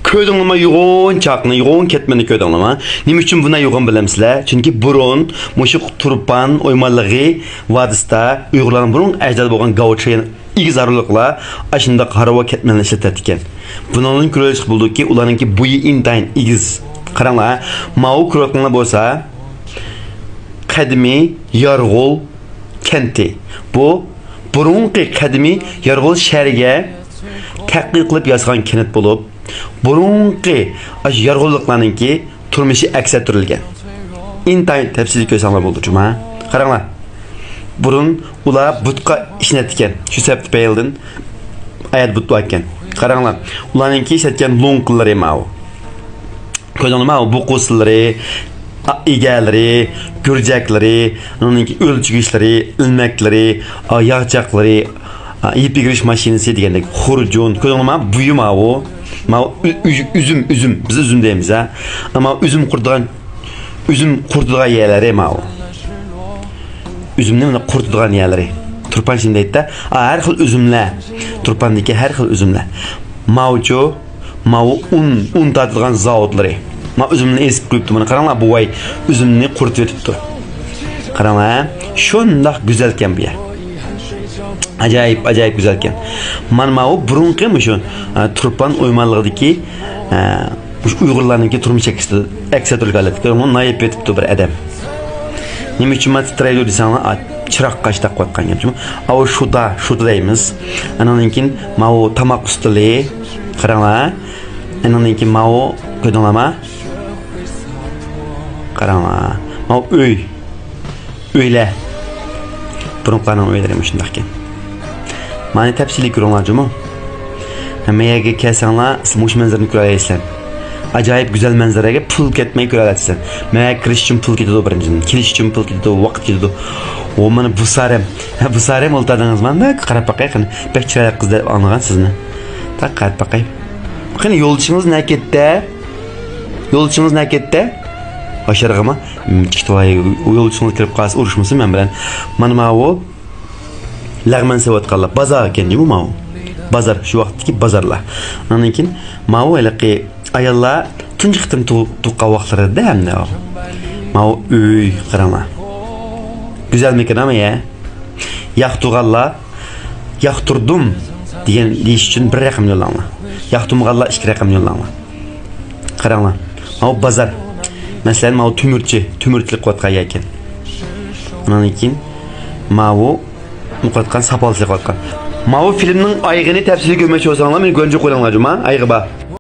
Köydünlüme yoğun çakını, yoğun ketmeni köydünlüme. Nima üçün buna yoğun bilemsizler? Çünkü burun, muşuk turpan oymalığı vadista Uygurların burun əcdədi bolğan gavçayın ilk zarurluqla aşında qarava ketmeni işletirdikken. Bunun kuruluş bulduk ki ularınki buyu intayin igiz. Qaranglar, ma'u kuruluqlarına bolsa qadimi Yarg'ul kenti. Bu burunqi qadimi Yarg'ul shahriga tadqiq qilib yozgan kent bo'lib, burunqi Yarg'ulliqlarninki turmushi aks ettirilgan. İntayin tafsili ko'rsanglar bo'ldi juma. Qaranglar. Burun ular butqa ishlatgan. Shu sababli bayildin ayat butqa ekan. Qaranglar. Ularninki ishlatgan lo'nqillari ma'u. Ko'rdinglarmi? Bu qo'sillari, egalari, gurjaklari, uninki o'lchigishlari, ilmaklari, yog'chaqlari, ip yigirish mashinasi degandek xurjun. Ko'rdinglarmi? Buyum ma'u. Ma'u üzüm, biz üzüm deymiz ha. Ama üzüm qurtdigan yerlari ma'u. Üzümni mana qurtdigan yerlari. Turpan şimdi aytdi, har xil üzümlar. Turpandagi har xil üzümlar. Ma'ucho, ma'u un tatilgan zavodlari. Ma üzümni esib qo'yibdi. Mana qaranglar, bu voy üzümni qurtib etibdi. Qaranglar, shundoq go'zalkan bu yer. Acayip güzelken. Man ma'u burunqi shu turpan o'ymonlig'idagi Uyg'urlarninki turmush aksaturganlik. Uni nayib etibdi bir adam. Nima uchun men titraydi desanglar, chiroq qashtaq qo'ygan gapmi? Ava shuda deymiz. Ananinkin ma'u tamoq ustili. Qaranglar. Ananinkin ma'u ko'rdinglarmi? Qaranglar. Ma'u uylar. Burunqlarning uylari shundoq ekan. Mani tafsili ko'ringlarmi? Hammaga kelsanglar, siz mush manzarani ko'raysizlar. Acayip güzel manzaraga pul ketmeyi ko'ralasizlar. Menga kirish uchun pul ketadi birinchidan. Kirish uchun pul ketadi, vaqt ketadi. O mana bu sarem o'ltadingizmi? Qarab baqay qani. Bek chiroyli qiz deb anlagan sizni. Tak qarab baqay. Qani yo'lchingiz naketda? Başarıg'imi? Kitvoy yo'lchingiz kirib qolsa urushmasin men bilan. Mana bu lag'man sevotganlar bozor ekan-ku bu. Bazar şu vaqtdagi bazarlar. Ondan keyin ma'u alaqi ayollar tunji qitim tuqqan vaqtlarida hamda ma'u uy qarama. Güzel mekan ama ya. Yaqturganlar yaqturdim deyish uchun bir raqam yo'llanma. Yaqtumganlar ikki raqam yo'llanma. Qaranglar. Ma'u bazar. Masalan, ma'u tumirchilik qilayotgan ekan. Ondan keyin ma'u muqatqan sapalchilik qilayotgan. Ma'u filmning ayg'ini tafsili ko'rmoqchi bo'lsanglar, meni go'nja qo'yinglar juma, ayg'i bor.